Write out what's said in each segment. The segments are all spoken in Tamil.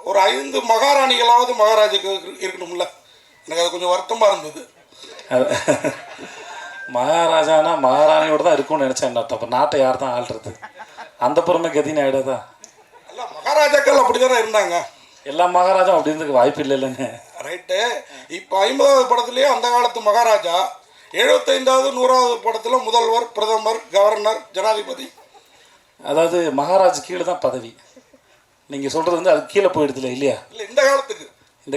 ஒரு 5 மகாராணிகளாவது மகாராஜுக்கு இருக்கணும்ல. எனக்கு அது கொஞ்சம் வருத்தமாக இருந்தது. மகாராஜானா மகாராணியோடு தான் இருக்கும்னு நினச்சேன். அப்போ நாட்டை யார் தான் ஆள்றது? அந்த புறமே கதின்னு ஆகிடாதா? இல்லை, மகாராஜாக்கள் அப்படி தானே இருந்தாங்க. எல்லா மகாராஜா அப்படி இருந்ததுக்கு வாய்ப்பு இல்லை இல்லைங்க. ரைட்டு. இப்போ 50வது படத்துலேயே அந்த காலத்து மகாராஜா, 75வது 100வது படத்தில் முதல்வர், பிரதமர், கவர்னர், ஜனாதிபதி. அதாவது மகாராஜ் கீழே தான் பதவி. நீங்கள் சொல்கிறது வந்து அது கீழே போயிடுதுல இல்லையா? இல்லை, இந்த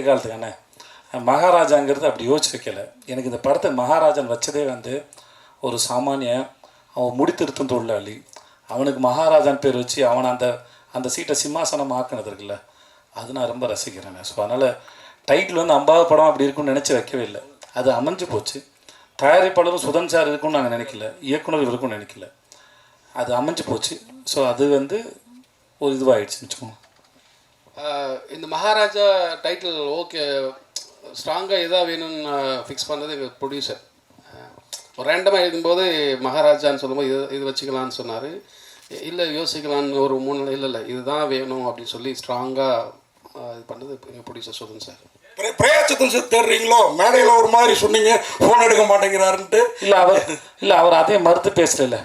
காலத்துக்கு அண்ணே மகாராஜாங்கிறது அப்படி யோசிச்சு வைக்கல. எனக்கு இந்த படத்தை மகாராஜன் வச்சதே வந்து ஒரு சாமானிய அவன் முடித்திருத்தும் தொழிலாளி, அவனுக்கு மகாராஜான் பேர் வச்சு அவனை அந்த சீட்டை சிம்மாசனம் ஆக்கினது இருக்குல்ல, அது நான் ரொம்ப ரசிக்கிறேன். ஸோ அதனால் டைட்டில் வந்து 50வது படம் அப்படி இருக்குன்னு நினச்சி வைக்கவே இல்லை. அது அமைஞ்சு போச்சு. தயாரிப்பாளரும் சுதன் சார் இருக்குன்னு நாங்கள் நினைக்கல, இயக்குனர் இருக்குன்னு நினைக்கல, அது அமைஞ்சு போச்சு. ஸோ அது வந்து ஒரு இதுவாகிடுச்சுன்னு வச்சுக்கோங்க. இந்த மகாராஜா டைட்டில் ஓகே ஸ்ட்ராங்காக எதாக வேணும்னு ஃபிக்ஸ் பண்ணது எங்கள் ப்ரொடியூசர். ஒரு ரேண்டமாக இருக்கும்போது மகாராஜான்னு சொல்லும்போது இது வச்சுக்கலான்னு சொன்னார். இல்லை யோசிக்கலான்னு ஒரு 3 நாள் இல்லை இதுதான் வேணும் அப்படின்னு சொல்லி ஸ்ட்ராங்காக இது பண்ணது எங்கள் ப்ரொடியூசர் சுதன் சார். பிரயாச்சத்தில் தேடுறீங்களோ? மேடையில் ஒரு மாதிரி சொன்னீங்க, ஃபோன் எடுக்க மாட்டேங்கிறாருன்ட்டு. இல்லை அவர் அதே மறுத்து பேசல.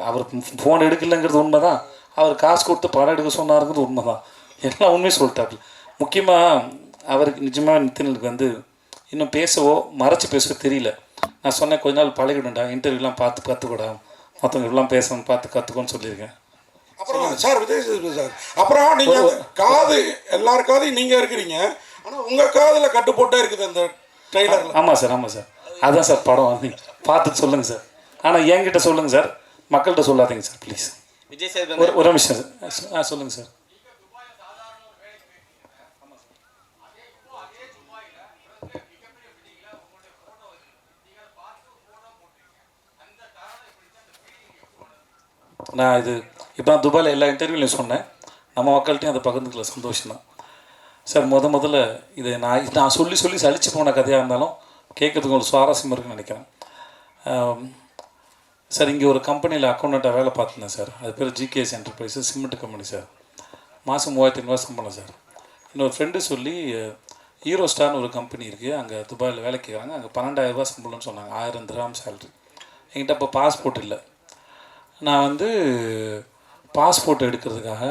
அவர் ஃபோன் எடுக்கலைங்கிறது உண்மை தான். அவர் காசு கொடுத்து படம் எடுக்க சொன்னாருங்கிறது உண்மை தான். எல்லாம் உண்மையை சொல்லிட்டாரு. முக்கியமாக அவருக்கு நிஜமாக நித்தினுக்கு வந்து இன்னும் பேசவோ மறைச்சி பேசவோ தெரியல. நான் சொன்னேன் கொஞ்ச நாள் பழகிடும்டா, இன்டர்வியூலாம் பார்த்து கற்றுக்கூடா, மற்றவங்க எல்லாம் பேசணும் பார்த்து கற்றுக்கோன்னு சொல்லியிருக்கேன். அப்புறம் சார் விஜய் சார், அப்புறம் நீங்கள் காது எல்லார் காதையும் நீங்கள் இருக்கிறீங்க, ஆனால் உங்கள் காதில் கட்டு போட்டே இருக்குது அந்த ட்ரெய்லரில். ஆமாம் சார் அதுதான் சார் படம் வந்து பார்த்துட்டு சொல்லுங்கள் சார். ஆனால் என்கிட்ட சொல்லுங்கள் சார், மக்கள்கிட்ட சொல்லாதீங்க சார் ப்ளீஸ். விஜய் சார் ஒரு நிமிஷம் சார். சொல்லுங்கள் சார். நான் இது இப்போ நான் துபாயில் எல்லா இன்டர்வியூலையும் சொன்னேன், நம்ம மக்கள்கிட்டையும் அதை பகிர்ந்துக்கல, சந்தோஷம்தான் சார். முதல்ல இதை நான் சொல்லி சலிச்சு போன கதையாக இருந்தாலும் கேட்குறதுக்கு ஒரு சுவாரஸ்யம் இருக்குன்னு நினைக்கிறேன் சார். இங்கே ஒரு கம்பெனியில் அக்கௌண்டண்ட்டாக வேலை பார்த்துருந்தேன் சார். அது பேர் GKS enterprises, cement company sir. மாதம் 3500 சம்பளம் சார். இன்னொரு ஃப்ரெண்டு சொல்லி ஹீரோ ஸ்டார்னு ஒரு கம்பெனி இருக்குது, அங்கே துபாயில் வேலை கேட்குறாங்க, அங்கே 12,000 சம்பளம்னு சொன்னாங்க, 1000 திர்ஹாம் சேலரி. என்கிட்ட அப்போ பாஸ்போர்ட் இல்லை. நான் வந்து பாஸ்போர்ட் எடுக்கிறதுக்காக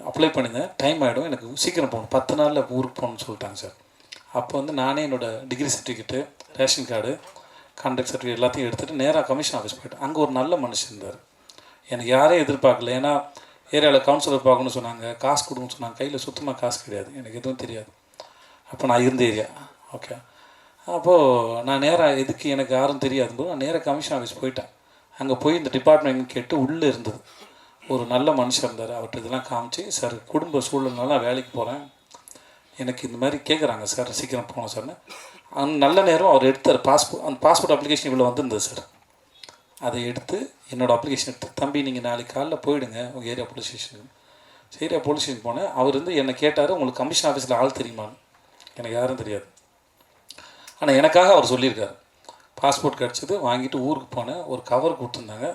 அப்ளை பண்ணியிருந்தேன். டைம் ஆகிடும், எனக்கு சீக்கிரம் போகணும், 10 நாளில் ஊருக்கு போகணுன்னு சொல்லிட்டாங்க சார். அப்போ வந்து நானே என்னோடய degree certificate, ration card, contract certificate எல்லாத்தையும் எடுத்துகிட்டு நேராக கமிஷன் ஆஃபீஸ் போய்ட்டேன். அங்கே ஒரு நல்ல மனுஷன் இருந்தார். எனக்கு யாரையும் எதிர்பார்க்கல. ஏன்னா ஏரியாவில் கவுன்சிலர் பார்க்கணுன்னு சொன்னாங்க, காசு கொடுக்கணும்னு சொன்னாங்க. கையில் சுத்தமாக காசு கிடையாது, எனக்கு எதுவும் தெரியாது. அப்போ நான் இருந்த ஏரியா ஓகே. அப்போது நான் நேராக எதுக்கு எனக்கு யாரும் தெரியாது போது நான் நேராக கமிஷன் ஆஃபீஸ் போயிட்டேன். அங்கே போய் இந்த டிபார்ட்மெண்ட் கேட்டு உள்ளே இருந்தது ஒரு நல்ல மனுஷன் இருந்தார். அவர்கிட்ட இதெல்லாம் காமிச்சு, சார் குடும்ப சூழல்னால வேலைக்கு போகிறேன், எனக்கு இந்த மாதிரி கேட்குறாங்க சார், சீக்கிரம் போகணும் சார்னு. அந்த நல்ல நேரம் அவர் எடுத்தார் அந்த பாஸ்போர்ட் அப்ளிகேஷன் இவ்வளோ வந்திருந்தது சார். அதை எடுத்து என்னோடய அப்ளிகேஷன் எடுத்து, தம்பி நீங்கள் நாளைக்கு காலையில் போயிடுங்க உங்கள் ஏரியா போலீஸ் ஸ்டேஷனுக்கு. ஏரியா போலீஸ் ஸ்டேஷன் போனேன். அவர் வந்து என்னை கேட்டார், உங்களுக்கு கமிஷன் ஆஃபீஸில் ஆள் தெரியுமான்னு. எனக்கு யாரும் தெரியாது, ஆனால் எனக்காக அவர் சொல்லியிருக்காரு. பாஸ்போர்ட் கிடச்சிது, வாங்கிட்டு ஊருக்கு போனேன். ஒரு கவர் கொடுத்துருந்தாங்க.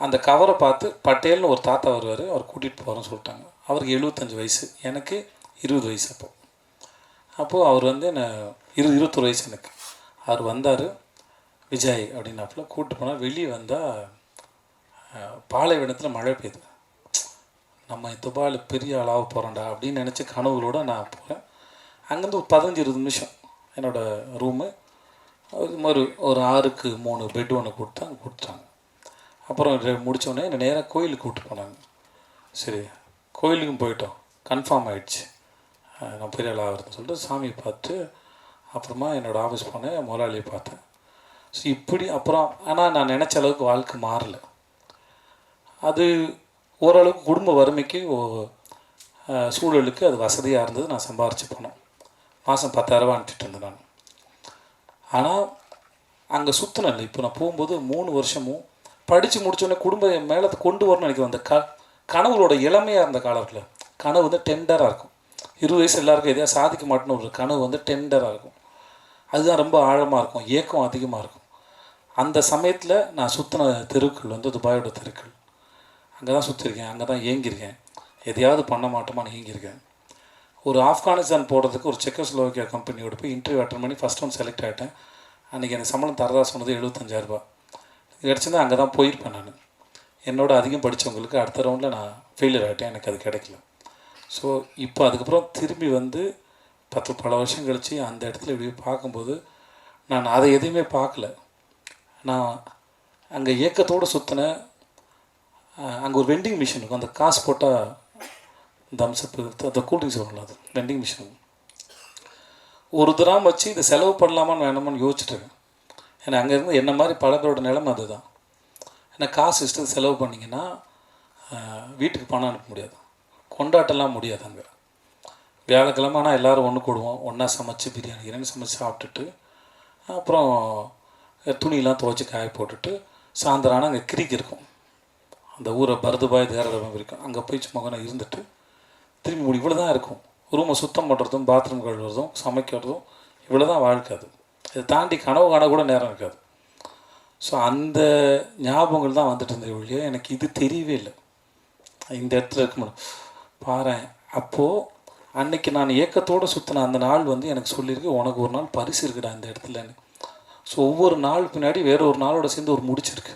அந்த கவரை பார்த்து பட்டேல்னு ஒரு தாத்தா வருவார், அவர் கூட்டிகிட்டு போகிறோன்னு சொல்லிட்டாங்க. அவருக்கு 75 வயசு, எனக்கு 20 வயசு. அப்போது அவர் வந்து என்ன 21 வயசு எனக்கு. அவர் வந்தார், விஜய் அப்படின்னாப்புல கூப்பிட்டு போனால். வெளியே வந்தால் பாலைவனத்தில் மழை பெய்யுது. நம்ம துபாயில் பெரிய ஆளாக போகிறோம்டா அப்படின்னு நினச்சி கனவுகளோடு நான் போகிறேன். அங்கேருந்து ஒரு 15-20 நிமிஷம் என்னோடய ரூமு. அது மாதிரி ஒரு 6க்கு 3 பெட் ஒன்று கொடுத்தாங்க. அப்புறம் முடித்தோடனே என்னை நேராக கோயிலுக்கு கூப்பிட்டு போனாங்க. சரி கோயிலுக்கும் போயிட்டோம், கன்ஃபார்ம் ஆகிடுச்சு நான் பெரிய ஆள் ஆகிறதுன்னு சொல்லிட்டு சாமியை பார்த்து அப்புறமா என்னோடய ஆஃபீஸ் போனேன், முதலாளியை பார்த்தேன். ஸோ இப்படி அப்புறம் ஆனால் நான் நினச்ச அளவுக்கு வாழ்க்கை மாறலை. அது ஓரளவுக்கு குடும்ப வறுமைக்கு சூழலுக்கு அது வசதியாக இருந்தது. நான் சம்பாரித்து போனேன். மாதம் 10,000 அனுப்பிட்டு இருந்தேன் நான். ஆனால் அங்கே சுற்றினேன். இப்போ நான் போகும்போது 3 வருஷமும் படித்து முடித்தோடனே குடும்பம் மேலே கொண்டு வரணும்னு நினைக்கிறேன். அந்த கனவுகளோட இளமையாக இருந்த காலத்தில் கனவு வந்து டெண்டராக இருக்கும். 20 வயசு எல்லாருக்கும் எதையா சாதிக்க மாட்டேன்னு ஒரு கனவு வந்து டெண்டராக இருக்கும். அதுதான் ரொம்ப ஆழமாக இருக்கும், ஏக்கம் அதிகமாக இருக்கும். அந்த சமயத்தில் நான் சுற்றின தெருக்கள் வந்து துபாயோட தெருக்கள். அங்கே தான் சுற்றிருக்கேன், அங்கே தான் ஏங்கியிருக்கேன். எதையாவது பண்ண மாட்டோமான்னு ஏங்கியிருக்கேன். ஒரு ஆப்கானிஸ்தான் போடுறதுக்கு ஒரு செக்கோஸ்லோவாக்கியா கம்பெனியோட போய் இன்டர்வியூ அட்டன் பண்ணி ஃபஸ்ட் ஒன் செலக்ட் ஆகிட்டேன். அன்றைக்கி எனக்கு சம்பளம் தரதா சொன்னது 75,000 கிடச்சிருந்தா அங்கே தான் போயிருப்பேன் நான். என்னோட அதிகம் படித்தவங்களுக்கு அடுத்த ரவுண்டில் நான் ஃபெயிலியர் ஆகிட்டேன், எனக்கு அது கிடைக்கல. ஸோ இப்போ அதுக்கப்புறம் திரும்பி வந்து பல வருஷம் கழித்து அந்த இடத்துல இப்படி பார்க்கும்போது நான் அதை எதையுமே பார்க்கல. நான் அங்கே ஏக்கத்தோடு சுற்றினேன். அங்கே ஒரு வெண்டிங் மிஷின் இருக்கும், அந்த காசு போட்டால் தம்ஸ்அப்பு அந்த கூல்ட்ரிங்க்ஸ் வரல, அது வெண்டிங் மிஷின். ஒரு திராம் வச்சு இதை செலவு பண்ணலாமான்னு வேணாமான்னு யோசிச்சுட்டேன். ஏன்னா அங்கே இருந்து என்ன மாதிரி பல பேரோட நிலைமை அதுதான். ஏன்னா காசு இஷ்டத்துக்கு செலவு பண்ணிங்கன்னா வீட்டுக்கு பணம் அனுப்ப முடியாது, கொண்டாட்டெல்லாம் முடியாது. அங்கே வியாழக்கிழமை ஆனால் எல்லோரும் ஒன்று கூடுவோம், ஒன்றா சமைச்சு பிரியாணி சமைச்சு சாப்பிட்டுட்டு அப்புறம் துணியெல்லாம் துவைச்சி காய போட்டுட்டு சாயந்தரம் ஆனால் அங்கே கிரிக் இருக்கும், அந்த ஊரை பரதுபாய் தேரதமாக இருக்கும், அங்கே போய் சும்மா இருந்துட்டு திரும்பி முடி இவ்வளோ தான் இருக்கும். ரூமை சுத்தம் பண்ணுறதும் பாத்ரூம் கழுவுறதும் சமைக்கிறதும் இவ்வளோ தான் வாழ்க்கை. அது இதை தாண்டி கனவு காண கூட நேரம் இருக்காது. ஸோ அந்த ஞாபகங்கள் தான் வந்துட்டு இருந்தது ஒழிய எனக்கு இது தெரியவே இல்லை. இந்த இடத்துல இருக்க முடியும் பாரு. அப்போது அன்னைக்கு நான் ஏக்கத்தோடு சுற்றின அந்த நாள் வந்து எனக்கு சொல்லியிருக்கு, உனக்கு ஒரு நாள் பரிசு இருக்குடா இந்த இடத்துலன்னு. ஸோ ஒவ்வொரு நாள் பின்னாடி வேற ஒரு நாளோட சேர்ந்து ஒரு முடிச்சிருக்கு.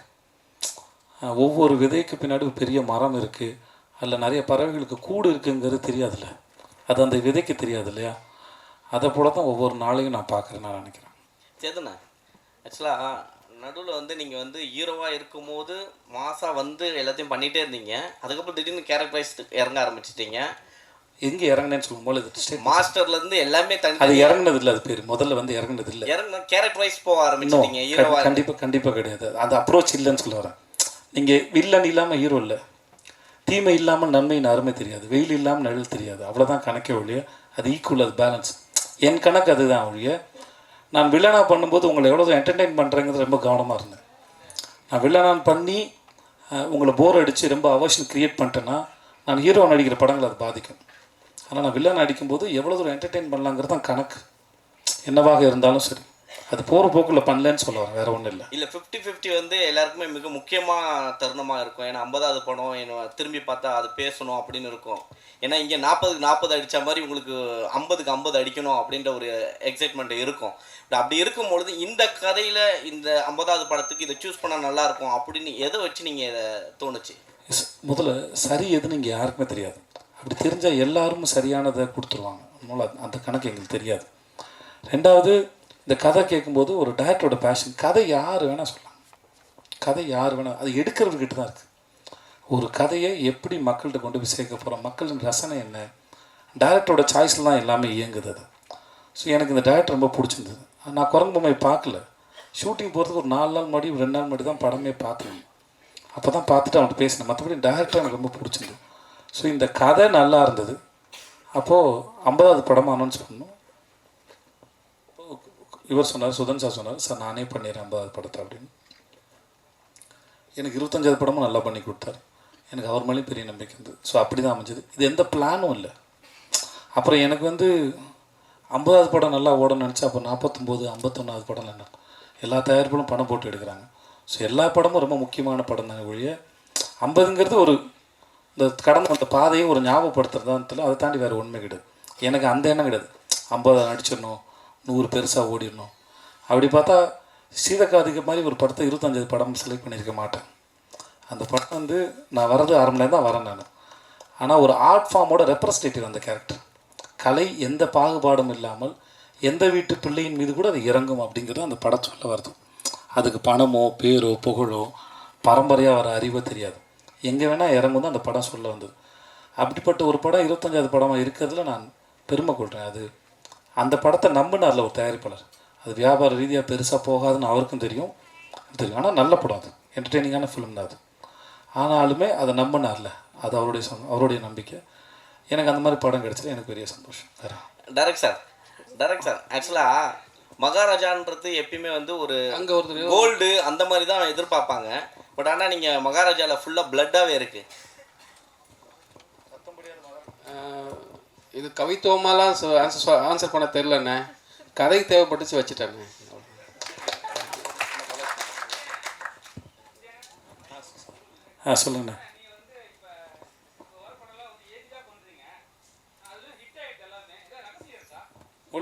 ஒவ்வொரு விதைக்கு பின்னாடி ஒரு பெரிய மரம் இருக்குது, அதில் நிறைய பறவைகளுக்கு கூடு இருக்குங்கிறது தெரியாதுல்ல, அது அந்த விதைக்கு தெரியாது இல்லையா. அதை போல தான் ஒவ்வொரு நாளையும் நான் பார்க்குறேன், நான் நினைக்கிறேன். சரிண்ணா, ஆக்சுவலாக நடுவில் வந்து நீங்கள் வந்து ஹீரோவாக இருக்கும்போது மாதம் வந்து எல்லாத்தையும் பண்ணிகிட்டே இருந்தீங்க. அதுக்கப்புறம் திடீர்னு கேரக்டரைஸ் இறங்க ஆரம்பிச்சிட்டிங்க. எங்கே இறங்கினேன்னு சொல்லும்போது மாஸ்டர்லேருந்து எல்லாமே தனி அது இறங்குனது இல்லை, அது பேர் முதல்ல வந்து இறங்குனது இல்லை, கேரக்டரைஸ் போக ஆரம்பிச்சிட்டீங்க ஹீரோவாக. கண்டிப்பாக கிடையாது, அந்த அப்ரோச் இல்லைன்னு சொல்ல வரேன். நீங்கள் வில்லன் இல்லாமல் ஹீரோ இல்லை, தீமை இல்லாமல் நன்மையின் அருமை தெரியாது, வெயில் இல்லாமல் நிழல் தெரியாது, அவ்வளோதான் கணக்கே ஒழிய. அது ஈக்குவல், அது பேலன்ஸ். என் கணக்கு அதுதான் ஒழிய. நான் வில்லனாக பண்ணும்போது உங்களை எவ்வளோ என்டர்டெயின் பண்ணுறேங்கிறது ரொம்ப கவனமாக இருந்தேன். நான் வில்லனாக பண்ணி உங்களை போர் அடித்து ரொம்ப அவசியம் க்ரியேட் பண்ணிட்டேன்னா நான் ஹீரோ நடிக்கிற படங்கள் அது பாதிக்கும். ஆனால் நான் வில்லன் அடிக்கும்போது எவ்வளோ தூரம் என்டர்டெயின் பண்ணலாங்கிறது தான் கணக்கு, என்னவாக இருந்தாலும் சரி. அது போகிற போக்கில் பண்ணலன்னு சொல்ல வரேன், வேறு ஒன்றும் இல்லை. இல்லை 50-50 வந்து எல்லாருக்குமே மிக முக்கியமாக தருணமாக இருக்கும். ஏன்னா 50வது படம் என்ன திரும்பி பார்த்தா அது பேசணும் அப்படின்னு இருக்கும். ஏன்னா இங்கே 40க்கு 40 அடித்த மாதிரி உங்களுக்கு 50க்கு 50 அடிக்கணும் அப்படின்ற ஒரு எக்ஸைட்மெண்ட் இருக்கும். பட் அப்படி இருக்கும்பொழுது இந்த கதையில் இந்த 50வது படத்துக்கு இதை சூஸ் பண்ணால் நல்லாயிருக்கும் அப்படின்னு எதை வச்சு நீங்கள் இதை தோணுச்சு? முதல்ல சரி எதுன்னு இங்கே யாருக்குமே தெரியாது. அப்படி தெரிஞ்சால் எல்லாரும் சரியானதை கொடுத்துருவாங்க, அதனால் அந்த கணக்கு எங்களுக்கு தெரியாது. ரெண்டாவது, இந்த கதை கேட்கும்போது ஒரு டைரக்டரோட பேஷன். கதை யார் வேணால் சொல்லலாம், கதை யார் வேணால், அது எடுக்கிறவர்கிட்ட தான் இருக்குது. ஒரு கதையை எப்படி மக்கள்கிட்ட கொண்டு போய் சேர்க்க போகிறோம், மக்களின் ரசனை என்ன, டைரக்டரோட சாய்ஸில் தான் எல்லாமே இயங்குது அது. ஸோ எனக்கு இந்த டைரக்டர் ரொம்ப பிடிச்சிருந்தது. நான் குரங்கு பொம்மை பார்க்கல, ஷூட்டிங் போகிறதுக்கு ஒரு 4 நாள் முன்னாடி 2 நாள் முன்னாடி தான் படமே பார்த்தேன். அப்போ தான் பார்த்துட்டு அவன்கிட்ட பேசினேன். மற்றபடி டைரக்டர் எனக்கு ரொம்ப பிடிச்சிருந்தது. ஸோ இந்த கதை நல்லா இருந்தது. அப்போது 50வது படமாக அனௌன்ஸ் பண்ணணும். இவர் சொன்னார், சுதன் சார் சொன்னார், சார் நானே பண்ணிடுறேன் 50வது படத்தை அப்படின்னு. எனக்கு 25வது படமும் நல்லா பண்ணி கொடுத்தார். எனக்கு அவர் மேலேயும் பெரிய நம்பிக்கை இருந்தது. ஸோ அப்படி தான் அமைஞ்சது. இது எந்த பிளானும் இல்லை. அப்புறம் எனக்கு வந்து 50வது படம் நல்லா ஓடணும்னு நினச்சா அப்போ 49, 51வது படம் என்ன எல்லா தயாரிப்புகளும் பணம் போட்டு எடுக்கிறாங்க. ஸோ எல்லா படமும் ரொம்ப முக்கியமான படம் தானே ஒழிய 50ங்கிறது ஒரு இந்த கடந்து வந்த பாதையை ஒரு ஞாபகப்படுத்துறதான்னு தெரியல. அதை தாண்டி வேறு உண்மை கிடையாது. எனக்கு அந்த எண்ணம் கிடையாது 50 நடிச்சிடணும், 100 பெருசாக ஓடிடணும். அப்படி பார்த்தா சீதக்காதிக்கு மாதிரி ஒரு படத்தை 25 படம் செலக்ட் பண்ணியிருக்க மாட்டேன். அந்த படம் வந்து நான் வர்றது 1/2 மணி நேரம் தான் வரேன் நான். ஆனால் ஒரு ஆர்ட் ஃபார்மோட ரெப்ரஸன்டேட்டிவ் அந்த கேரக்டர். கலை எந்த பாகுபாடும் இல்லாமல் எந்த வீட்டு பிள்ளையின் மீது கூட அது இறங்கும் அப்படிங்கிறது அந்த படம் சொல்ல வருது. அதுக்கு பணமோ பேரோ புகழோ பரம்பரையாக வர அறிவோ தெரியாது, எங்கே வேணால் இறங்கும் தான் அந்த படம் சொல்ல வந்தது. அப்படிப்பட்ட ஒரு படம் 25வது படமாக இருக்கிறதுல நான் பெருமை கொள்கிறேன். அது அந்த படத்தை நம்பினார்ல ஒரு தயாரிப்பாளர். அது வியாபார ரீதியாக பெருசாக போகாதுன்னு அவருக்கும் தெரியும். ஆனால் நல்ல படம், அது என்டர்டெய்னிங்கான ஃபிலிம் தான் அது. ஆனாலுமே அதை நம்பினார்ல, அது அவருடைய நம்பிக்கை. எனக்கு அந்த மாதிரி படம் கிடச்சது எனக்கு பெரிய சந்தோஷம். டைரக்ட் சார் ஆக்சுவலாக மகாராஜான்றது எப்பயுமே வந்து ஒரு அங்கே ஒருத்தர் கோல்டு அந்த மாதிரி தான் எதிர்பார்ப்பாங்க. பட் ஆனால் நீங்கள் மகாராஜாவில் ஃபுல்லாக பிளட்டாகவே இருக்குது. இது கவித்துவமாலாம் ஆன்சர் பண்ண தெரிலண்ணே, கதை தேவைப்பட்டுச்சு வச்சுட்டேண்ணே. சொல்லுங்கண்ணா.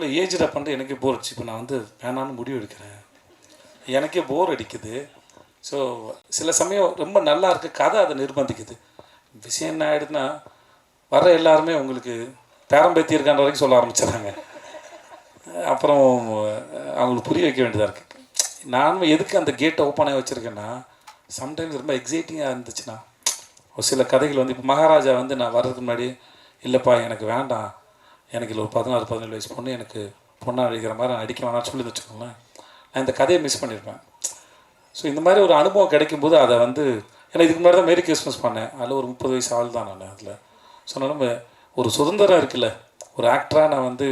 படங்களில் ஏஜ்டாக பண்ணிட்டு எனக்கே போர் அடிச்சு. இப்போ நான் வந்து வேணான்னு முடிவு எடுக்கிறேன், எனக்கே போர் அடிக்குது. ஸோ சில சமயம் ரொம்ப நல்லா இருக்குது, கதை அதை நிர்பந்திக்குது. விஷயம் என்ன ஆகிடுதுன்னா, வர எல்லாருமே உங்களுக்கு பேரம்பேத்தி இருக்கான்ற வரைக்கும் சொல்ல ஆரம்பிச்சிடுறாங்க. அப்புறம் அவங்களுக்கு புரிய வைக்க வேண்டியதாக இருக்குது. நானும் எதுக்கு அந்த கேட்டை ஓப்பனாக வச்சுருக்கேன்னா, சம்டைம்ஸ் ரொம்ப எக்ஸைட்டிங்காக இருந்துச்சுன்னா, ஒரு சில கதைகள் வந்து இப்போ மகாராஜா வந்து நான் வர்றதுக்கு முன்னாடி, இல்லைப்பா எனக்கு வேண்டாம், எனக்கு இல்லை ஒரு 16-17 வயசு பொண்ணு எனக்கு பொண்ணாக அடிக்கிற மாதிரி நான் அடிக்க வேணாம்னு சொல்லி வச்சுக்கோங்களேன், நான் இந்த கதையை மிஸ் பண்ணியிருப்பேன். ஸோ இந்த மாதிரி ஒரு அனுபவம் கிடைக்கும்போது அதை வந்து, ஏன்னா இதுக்கு முன்னாடி தான் மேரி கிறிஸ்மஸ் பண்ணேன், அதில் ஒரு 30 வயசு ஆள் தான் நான் அதில். ஸோ நம்ம ஒரு சுதந்திரம் இருக்குல்ல, ஒரு ஆக்டராக நான் வந்து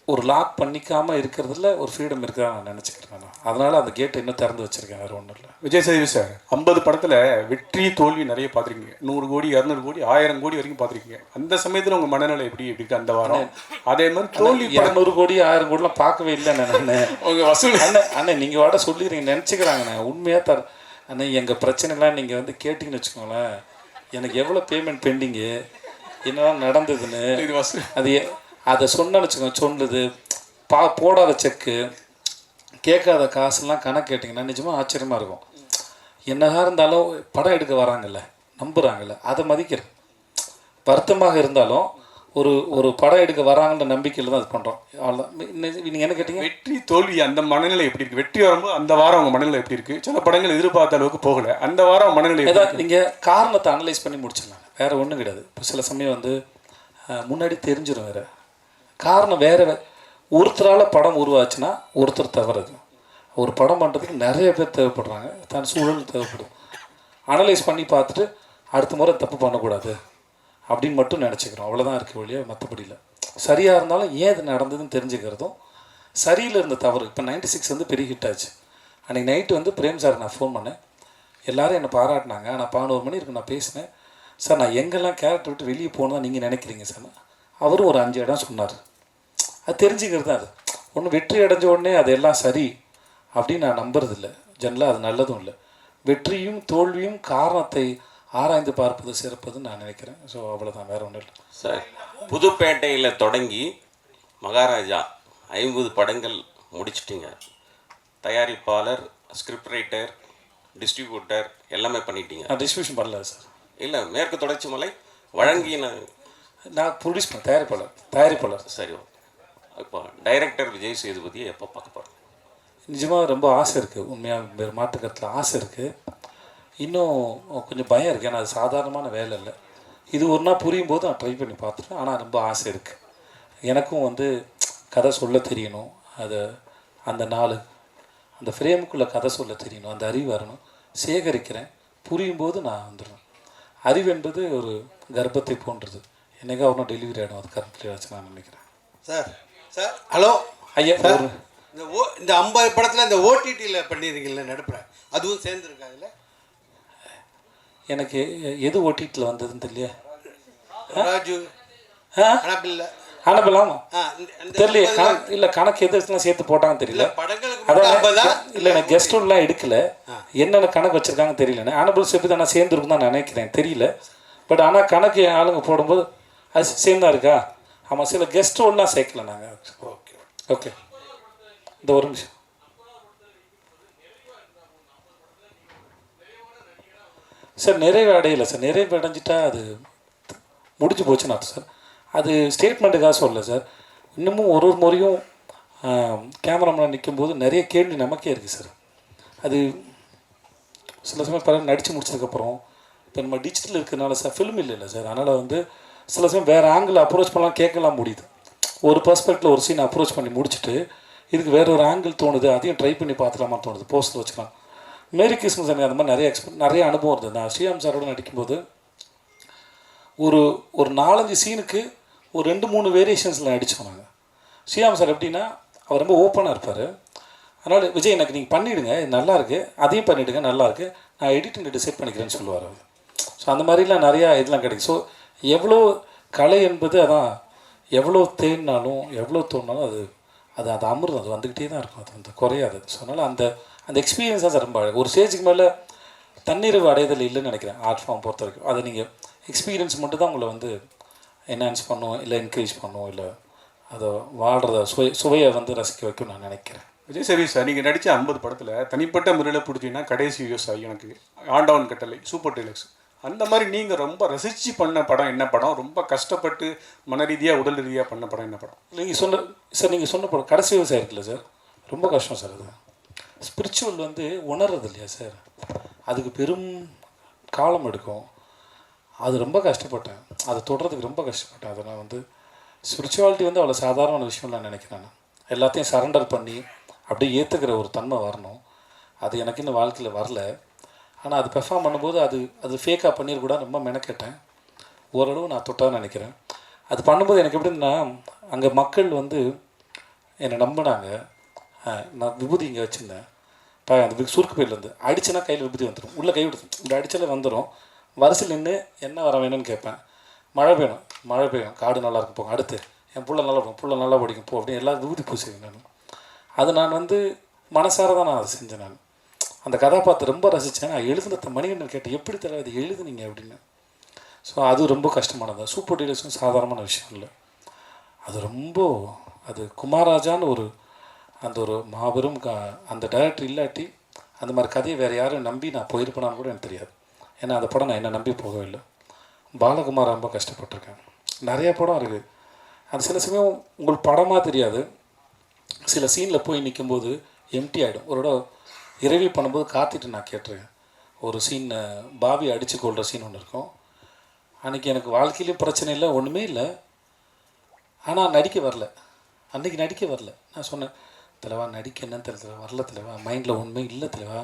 ஒரு லாக் பண்ணிக்காமல் இருக்கிறதுல ஒரு ஃப்ரீடம் இருக்குதா நான் நினச்சிக்கிறேன். நான் அதனால் அந்த கேட்டை இன்னும் திறந்து வச்சுருக்கேன், வேறு ஒன்றும் இல்லை. விஜய் சேதுபதி சார் 50 படத்தில் வெற்றி தோல்வி நிறைய பார்த்துருக்கீங்க. 100 கோடி 200 கோடி 1000 கோடி வரைக்கும் பார்த்துருக்கீங்க. அந்த சமயத்தில் உங்கள் மனநிலை எப்படி இருக்கு அந்த வாரம்? அதே மாதிரி தோல்வி 200 கோடி 1000 கோடிலாம் பார்க்கவே இல்லை நான். உங்கள் வசூல் அண்ணன் நீங்கள் வாட சொல்லிடுறீங்க நினச்சிக்கிறாங்கண்ணே, உண்மையாக அண்ணன் எங்கள் பிரச்சனைலாம் நீங்கள் வந்து கேட்டிங்கன்னு வச்சுக்கோங்களேன், எனக்கு எவ்வளோ பேமெண்ட் பெண்டிங்கு, என்னெல்லாம் நடந்ததுன்னு இது வசூல் அது அதை சொன்னேன்னு வச்சுக்கோங்க, சொன்னது போடாத செக்கு, கேட்காத காசுலாம் கணக்கு கேட்டிங்கன்னா நிஜமாக ஆச்சரியமாக இருக்கும். என்னதான் இருந்தாலும் படம் எடுக்க வராங்கல்ல, நம்புகிறாங்கல்ல, அதை மதிக்கிறேன். வருத்தமாக இருந்தாலும் ஒரு படம் எடுக்க வராங்கன்ற நம்பிக்கையில் தான் அது பண்ணுறோம். அவ்வளோதான். நீங்கள் என்ன கேட்டீங்க? வெற்றி தோல்வி அந்த மனநிலை எப்படி இருக்குது? வெற்றி வரும்போது அந்த வாரம் உங்கள் மனநிலை எப்படி இருக்குது? சில படங்கள் எதிர்பார்த்த அளவுக்கு போகலை, அந்த வாரம் மனநிலை ஏதாவது நீங்கள் காரணத்தை அனலைஸ் பண்ணி முடிச்சிடலாம், வேறு ஒன்றும் கிடையாது. இப்போ சில சமயம் வந்து முன்னாடி தெரிஞ்சிடும், வேறு காரணம் வேறு ஒருத்தரால் படம் உருவாச்சுன்னா ஒருத்தர் தவறுது. ஒரு படம் பண்ணுறதுக்கு நிறைய பேர் தேவைப்படுறாங்க, தன் சூழல் தேவைப்படும். அனலைஸ் பண்ணி பார்த்துட்டு அடுத்த முறை தப்பு பண்ணக்கூடாது அப்படின்னு மட்டும் நினச்சிக்கிறோம், அவ்வளோதான் இருக்குது வழியாக, மற்றபடி இல்லை. சரியாக இருந்தாலும் ஏன் இது நடந்ததுன்னு தெரிஞ்சுக்கிறதும், சரியில் இருந்த தவறு. இப்போ 96 வந்து பெரிய ஹிட் ஆச்சு. அன்றைக்கி நைட்டு வந்து பிரேம் சார் நான் ஃபோன் பண்ணேன், எல்லோரும் என்னை பாராட்டினாங்க. நான் 11 மணி இருக்கு நான் பேசினேன், சார் நான் எங்கெல்லாம் கேரக்டர் விட்டு வெளியே போகணும் நீங்கள் நினைக்கிறீங்க சார்? அவரும் ஒரு 5 இடம் சொன்னார். அது தெரிஞ்சுக்கிறது தான். அது ஒன்று வெற்றி அடைஞ்ச உடனே அது எல்லாம் சரி அப்படின்னு நான் நம்புறதில்லை, ஜெனரலாக அது நல்லதும் இல்லை. வெற்றியும் தோல்வியும் காரணத்தை ஆராய்ந்து பார்ப்பது சிறப்பதுன்னு நான் நினைக்கிறேன். ஸோ அவ்வளோதான், வேறு ஒன்றும் இல்லை சார். புதுப்பேட்டையில் தொடங்கி மகாராஜா 50 படங்கள் முடிச்சிட்டிங்க. தயாரிப்பாளர், ஸ்கிரிப்ட் ரைட்டர், டிஸ்ட்ரிபியூட்டர் எல்லாமே பண்ணிட்டீங்க. நான் டிஸ்ட்ரிபியூஷன் பண்ணல சார். இல்லை, மேற்கு தொடர்ச்சி மலை வழங்கின நான் ப்ரொடியூஸ் பண்ண தயாரிப்பாளர். சரி, இப்போ டைரக்டர் விஜய் சேதுபதியை எப்போ பார்க்க போகிறோம்? நிஜமாக ரொம்ப ஆசை இருக்குது, உண்மையாக வேறு மாற்றுக்கத்தில் ஆசை இருக்குது. இன்னும் கொஞ்சம் பயம் இருக்குது, ஏன்னா அது சாதாரணமான வேலை இல்லை. இது ஒரு நாள் புரியும் போது நான் ட்ரை பண்ணி பார்த்துட்டேன், ஆனால் ரொம்ப ஆசை இருக்குது. எனக்கும் வந்து கதை சொல்ல தெரியணும், அது அந்த அந்த ஃப்ரேமுக்குள்ளே கதை சொல்ல தெரியணும், அந்த அறிவு வரணும். சேகரிக்கிறேன், புரியும் போது நான் வந்துடுவேன். அறிவு என்பது ஒரு கர்ப்பத்தை போன்றது, என்னைக்கா ஒன்றும் டெலிவரி ஆகிடும், அது கர்ப்பத்தில் வச்சு நான் நினைக்கிறேன். சார் ஹலோ ஐயா, இந்த 50 படத்தில் இந்த ஓடிடியில் பண்ணியிருக்கீங்கள நடுப்புற, அதுவும் சேர்ந்துருக்கா அதில்? எனக்கு எது ஓடிடியில் வந்ததுன்னு தெரியல. ராஜு அனுப்பலாம் தெரியல, இல்லை கணக்கு எதுலாம் சேர்த்து போட்டாங்கன்னு தெரியல. அதான் இல்லை, நான் கெஸ்ட் ரூல்லாம் எடுக்கல, என்னென்ன கணக்கு வச்சுருக்காங்கன்னு தெரியல. அனுபவம் சேர்த்து தான் நான் சேர்ந்துருக்கும் தான் நினைக்கிறேன், தெரியல. பட் ஆனால் கணக்கு ஆளுங்க போடும்போது அது சேர்ந்தா இருக்கா? ஆமாம், சில கெஸ்ட் ரோல்லாம் சேர்க்கல நாங்கள். ஓகே ஓகே, இந்த ஒரு நிமிஷம். சார் நிறைவு அடையலை சார், நிறைவு அடைஞ்சிட்டா அது முடிஞ்சு போச்சுன்னு அர்த்தம் சார். அது ஸ்டேட்மெண்ட்டுக்காக சொல்லலை சார். இன்னமும் ஒரு முறையும் கேமராமேன் நிற்கும்போது நிறைய கேள்வி நமக்கே இருக்குது சார். அது சில சமயம் படம் நடித்து முடிச்சதுக்கப்புறம் இப்போ நம்ம டிஜிட்டல் இருக்கிறதுனால சார், ஃபிலிம் இல்லை சார், அதனால் வந்து சில சமயம் வேறு ஆங்கிள் அப்ரோச் பண்ணலாம், கேட்கலாம் முடியுது. ஒரு பர்ஸ்பெக்டில் ஒரு சீன் அப்ரோச் பண்ணி முடிச்சுட்டு இதுக்கு வேறு ஒரு ஆங்கிள் தோணுது, அதையும் ட்ரை பண்ணி பார்த்துலாமான்னு தோணுது, போஸ்ட்டில் வச்சுக்கலாம். மேரி கிறிஸ்மஸ் எனக்கு அந்த மாதிரி நிறைய அனுபவம் இருந்தது. நான் ஸ்ரீராம் சாரோட நடிக்கும்போது ஒரு 4-5 சீனுக்கு ஒரு 2-3 வேரியேஷன்ஸில் நடித்தோம் நாங்கள். ஸ்ரீராம் சார் எப்படின்னா, அவர் ரொம்ப ஓப்பனாக இருப்பார். அதனால் விஜய் எனக்கு நீங்கள் பண்ணிவிடுங்க, இது நல்லாயிருக்கு, அதையும் பண்ணிவிடுங்க, நல்லாயிருக்கு, நான் எடிட்டிங் டிசைட் பண்ணிக்கிறேன்னு சொல்லுவார் அவர். ஸோ அந்த மாதிரிலாம் நிறையா இதெல்லாம் கிடைக்கும். ஸோ எவ்வளோ கலை என்பது அதான், எவ்வளோ தேடினாலும் எவ்வளோ தோணினாலும் அது அமிர்தம், அது வந்துக்கிட்டே தான் இருக்கும், அது வந்து குறையாது. ஸோ அதனால் அந்த எக்ஸ்பீரியன்ஸ் தான் சார் ரொம்ப அழகு. ஒரு ஸ்டேஜுக்கு மேலே தன்னிறைவு அடைதல் இல்லைன்னு நினைக்கிறேன் ஆர்ட் ஃபார்ம் பொறுத்த வரைக்கும். அதை நீங்கள் எக்ஸ்பீரியன்ஸ் மட்டும் தான் உங்களை வந்து என்ஹான்ஸ் பண்ணும், இல்லை என்கரேஜ் பண்ணும், இல்லை அதை வாழ்கிறத சுவையை வந்து ரசிக்க வைக்கும் நான் நினைக்கிறேன். விஜய் சேவி சார், நீங்கள் நடித்த 50 படத்தில் தனிப்பட்ட முறையில் பிடிச்சிங்கன்னா கடைசி விவசாயி எனக்கு, ஆண்டவன் கட்டளை, சூப்பர் டீலக்ஸ், அந்த மாதிரி நீங்கள் ரொம்ப ரசித்து பண்ண படம் என்ன படம்? ரொம்ப கஷ்டப்பட்டு மன ரீதியாக உடல் ரீதியாக பண்ண படம் என்ன படம்? நீங்கள் சொன்ன படம் கடைசி விவசாயம் இருக்குல்ல சார், ரொம்ப கஷ்டம் சார். அது ஸ்பிரிச்சுவல் வந்து உணர்றது இல்லையா சார், அதுக்கு பெரும் காலம் எடுக்கும். அது ரொம்ப கஷ்டப்பட்டேன், அதை தொடர்றதுக்கு ரொம்ப கஷ்டப்பட்டேன். அதை நான் வந்து ஸ்பிரிச்சுவாலிட்டி வந்து அவ்வளோ சாதாரண விஷயம் நான் நினைக்கிறேன். நான் எல்லாத்தையும் சரண்டர் பண்ணி அப்படியே ஏற்றுக்கிற ஒரு தன்மை வரணும். அது எனக்கு இன்னும் வாழ்க்கையில் வரல. ஆனால் அது பெர்ஃபார்ம் பண்ணும்போது அது ஃபேக்காக பண்ணிடக்கூட ரொம்ப மெனக்கேட்டேன். ஓரளவு நான் தொட்டான்னு நினைக்கிறேன். அது பண்ணும்போது எனக்கு எப்படின்னா, அங்கே மக்கள் வந்து என்னை நம்பினாங்க. நான் விபூதி இங்கே வச்சுருந்தேன், அந்த சுருக்கு பையிலேருந்து அடிச்சுன்னா கையில் விபூதி வந்துடும், உள்ளே கை விடுது, இப்படி அடித்தாலே வந்துடும். வரிசையில் நின்று என்ன வர வேணும்னு கேட்பேன். மழை பெய்யும், காடு நல்லா இருக்கும் போங்க, அடுத்து என் புள்ள நல்லா இருக்கும், புள்ள நல்லா படிக்கும் போ அப்படின்னு எல்லோரும் விபூதி பூசுவேன் நான். அது நான் வந்து மனசார தான் நான் அதை செஞ்சேன். நான் அந்த கதாபாத்திரம் ரொம்ப ரசித்தேன். நான் எழுதுனத மணிகண்டன் கேட்டேன், எப்படி தர அது எழுதுனீங்க அப்படின்னு. ஸோ அது ரொம்ப கஷ்டமானது. சூப்பர் டீலர்ஸும் சாதாரணமான விஷயம் இல்லை. அது குமாரராஜான்னு அந்த ஒரு மாபெரும் அந்த டைரக்டர் இல்லாட்டி அந்த மாதிரி கதையை வேறு யாரும் நம்பி நான் போயிருப்பேனான்னு கூட எனக்கு தெரியாது. ஏன்னா அந்த படம் நான் என்ன நம்பி போகவே இல்லை. பாலகுமார் ரொம்ப கஷ்டப்பட்டிருக்கேன். நிறையா படம் இருக்குது. அது சில சமயம் உங்களுக்கு படமாக தெரியாது, சில சீனில் போய் நிற்கும்போது எம்டி ஆகிடும். ஒரு இடம் இரவி பண்ணும்போது காத்திட்டு நான் கேட்டிருக்கேன். ஒரு சீன் பாவி அடித்து கொள்கிற சீன் ஒன்று இருக்கும். அன்றைக்கி எனக்கு வாழ்க்கையிலையும் பிரச்சனை இல்லை, ஒன்றுமே இல்லை. ஆனால் நடிக்க வரல, அன்றைக்கி நடிக்க வரல. நான் சொன்னேன், தலைவா நடிக்க என்னன்னு தெரியல, வரல தலைவா, மைண்டில் ஒன்றுமே இல்லை தலைவா,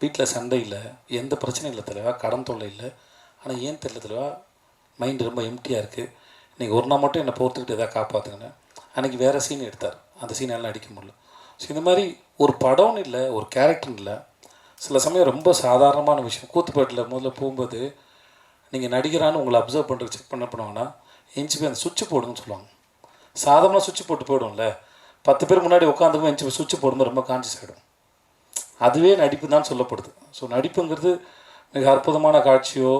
வீட்டில் சண்டை இல்லை, எந்த பிரச்சனையும் இல்லை தலைவா, கடன் தொல்லை இல்லை, ஆனால் ஏன் தெரியல தலைவா, மைண்டு ரொம்ப எம்டியாக இருக்குது, இன்றைக்கி ஒரு நாள் மட்டும் என்னை பொறுத்துக்கிட்டு எதாவது காப்பாற்றுங்கன்னு. அன்றைக்கி வேறு சீன் எடுத்தார், அந்த சீனெல்லாம் நடிக்க முடியல. ஸோ இந்த மாதிரி ஒரு படம்னு இல்லை, ஒரு கேரக்டர்னு இல்லை, சில சமயம் ரொம்ப சாதாரணமான விஷயம். கூத்துப்பேட்டில் முதல்ல போகும்போது நீங்கள் நடிகரான்னு உங்களை அப்சர்வ் பண்ணுறது செக் பண்ணுவாங்கன்னா எஞ்சி போய் அந்த சுவிட்சு போடுங்கன்னு சொல்லுவாங்க. சாதாரணமாக சுவிட்சு போட்டு போயிடும்ல, 10 பேர் முன்னாடி உட்காந்துக்கும் எஞ்சி போய் சுவிட்சு போடும்போது ரொம்ப கான்சியஸ் ஆகிடும். அதுவே நடிப்பு தான் சொல்லப்படுது. ஸோ நடிப்புங்கிறது மிக அற்புதமான காட்சியோ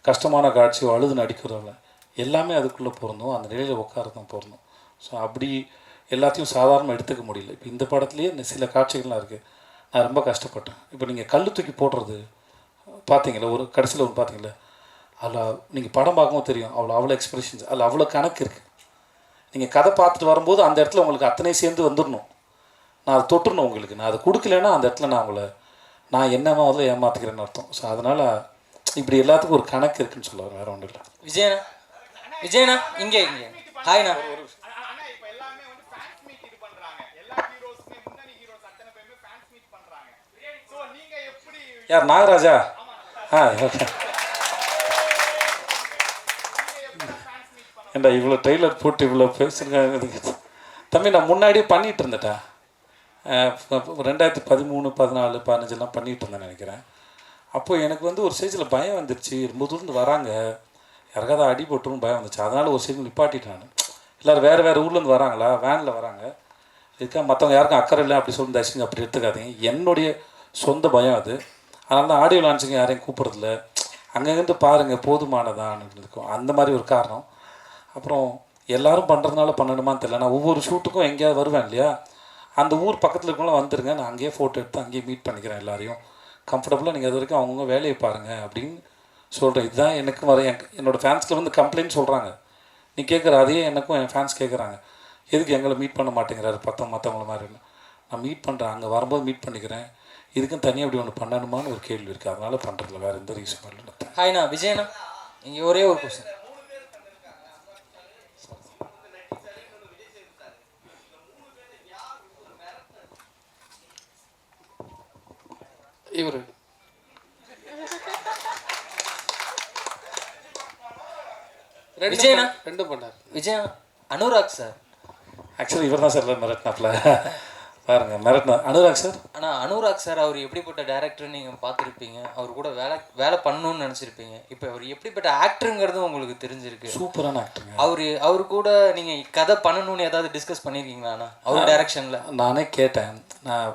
கஷ்டமான காட்சியோ அழுது நடிக்கிறதில்ல, எல்லாமே அதுக்குள்ளே பொருந்தும், அந்த நிலையில் உட்காரதான் பொருந்தும். ஸோ அப்படி எல்லாத்தையும் சாதாரணமாக எடுத்துக்க முடியல. இப்போ இந்த படத்துலேயே சில காட்சிகள்லாம் இருக்குது, நான் ரொம்ப கஷ்டப்பட்டேன். இப்போ நீங்கள் கல் தூக்கி போடுறது பார்த்தீங்களா, ஒரு கடைசியில் ஒன்று பார்த்தீங்களா, அதில் நீங்கள் படம் பார்க்கவும் தெரியும், அவ்வளோ எக்ஸ்பிரஷன்ஸ், அதில் அவ்வளோ கணக்கு இருக்குது. நீங்கள் கதை பார்த்துட்டு வரும்போது அந்த இடத்துல உங்களுக்கு அத்தனை சேர்ந்து வந்துடணும், நான் அதை தொட்டுறணும் உங்களுக்கு. நான் அதை கொடுக்கலன்னா அந்த இடத்துல நான் என்ன முதல்ல ஏமாற்றிக்கிறேன்னு அர்த்தம். ஸோ அதனால் இப்படி எல்லாத்துக்கும் ஒரு கணக்கு இருக்குன்னு சொல்லுவார், வேறு ஒன்றும் இல்லை. விஜயண்ணா இங்கே ஹாய்ண்ணா. யார், நாகராஜா? ஓகே. ஏண்டா இவ்வளோ ட்ரெய்லர் போட்டு இவ்வளோ பேசுகிறேன் தம்பி. நான் முன்னாடியே பண்ணிகிட்டு இருந்தேன்டா, 2013, 14, 15 பண்ணிகிட்டு இருந்தேன்னு நினைக்கிறேன். அப்போது எனக்கு வந்து ஒரு ஸ்டேஜில் பயம் வந்துருச்சு, ரொம்ப தூரந்து வராங்க, யாருக்காவது அடி போட்டுரும் பயம் வந்துச்சு. அதனால் ஒரு ஸ்டேஜ் நிப்பாட்டிட்டேன் நான். எல்லோரும் வேறு ஊர்லேருந்து வராங்களா, வேனில் வராங்க, இதுக்காக மற்றவங்க யாருக்கும் அக்கறை இல்லை அப்படி சொல்லி தயவுசெஞ்சு அப்படி எடுத்துக்காதீங்க. என்னுடைய சொந்த பயம் அது. அதனால தான் ஆடியோ லான்ச்சுங்க யாரையும் கூப்பிட்றதில்ல, அங்கேருந்து பாருங்கள் போதுமானதான்னு இருக்கும், அந்த மாதிரி ஒரு காரணம். அப்புறம் எல்லோரும் பண்ணுறதுனால பண்ணணுமான்னு தெரியல. நான் ஒவ்வொரு ஷூட்டுக்கும் எங்கேயாவது வருவேன் இல்லையா, அந்த ஊர் பக்கத்தில் இருக்கவங்களாம் வந்துருங்க, நான் அங்கேயே ஃபோட்டோ எடுத்து அங்கேயே மீட் பண்ணிக்கிறேன் எல்லாரையும் கம்ஃபர்டபுளாக, நீங்கள் அது வரைக்கும் அவங்கவுங்க வேலையை பாருங்கள் அப்படின்னு சொல்கிறேன். இதுதான் எனக்கு என்னோடய ஃபேன்ஸில் வந்து கம்ப்ளைண்ட் சொல்கிறாங்க. நீ கேட்குற அதையே எனக்கும் என் ஃபேன்ஸ் கேட்குறாங்க, எதுக்கு எங்களை மீட் பண்ண மாட்டேங்கிறாரு மற்றவங்கள மாதிரின்னு. நான் மீட் பண்ணுறேன், அங்கே வரும்போது மீட் பண்ணிக்கிறேன், இதுக்கும் தனியாக அப்படி ஒன்று பண்ணணுமான்னு ஒரு கேள்வி இருக்குது, அதனால் பண்ணுறதில்ல, வேறு எந்த ரீசன் இல்லை. ஹாய்ண்ணா. விஜயண்ணா இங்கே ஒரே ஒரு கொஸ்டின். இவர் விஜயண்ணா ரெண்டும் பண்ணார். விஜயண்ணா அனுராக் சார். ஆக்சுவலி இவர் தான் சார் மிரட்டினாப்ல பாருங்கள், மிரட்டினா அனுராக் சார். ஆனால் அனுராக் சார் அவர் எப்படிப்பட்ட டேரக்டர் நீங்கள் பார்த்துருப்பீங்க, அவர் கூட வேலை பண்ணணும்னு நினச்சிருப்பீங்க. இப்போ அவர் எப்படிப்பட்ட ஆக்டருங்கிறதும் உங்களுக்கு தெரிஞ்சிருக்கு. சூப்பரான ஆக்டருங்க. அவர் கூட நீங்கள் கதை பண்ணணும்னு ஏதாவது டிஸ்கஸ் பண்ணியிருக்கீங்களாண்ணா அவர் டைரக்ஷனில்? நானே கேட்டேன். நான்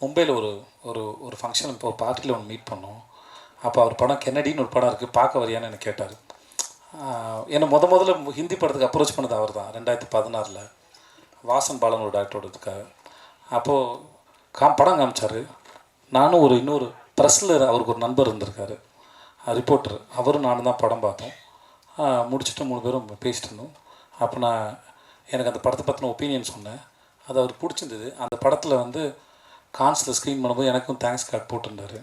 மும்பையில் ஒரு ஃபங்க்ஷன் இப்போ ஒரு பார்ட்டியில் ஒன்று மீட் பண்ணோம். அப்போ அவர் படம் கென்னடின்னு ஒரு படம் இருக்குது, பார்க்க வரியான்னு எனக்கு கேட்டார். என்னை முதல்ல ஹிந்தி படத்துக்கு அப்ரோச் பண்ணது அவர் தான் 2016. வாசன் பாலன் ஒரு டாக்டரோட இருக்காங்க. அப்போது படம் காமிச்சார். நானும் இன்னொரு ப்ரெஸ்ஸில் அவருக்கு ஒரு நண்பர் இருந்திருக்காரு, ரிப்போர்ட்டர். அவரும் நானும் தான் படம் பார்த்தோம். முடிச்சுட்டு 3 பேரும் பேசிட்டு இருந்தோம். அப்போ எனக்கு அந்த படத்தை பற்றின ஒப்பீனியன் சொன்னேன். அது அவருக்கு பிடிச்சிருந்தது. அந்த படத்தில் கான்ஸில் ஸ்க்ரீன் பண்ணும்போது எனக்கும் தேங்க்ஸ் கார்டு போட்டிருந்தார்.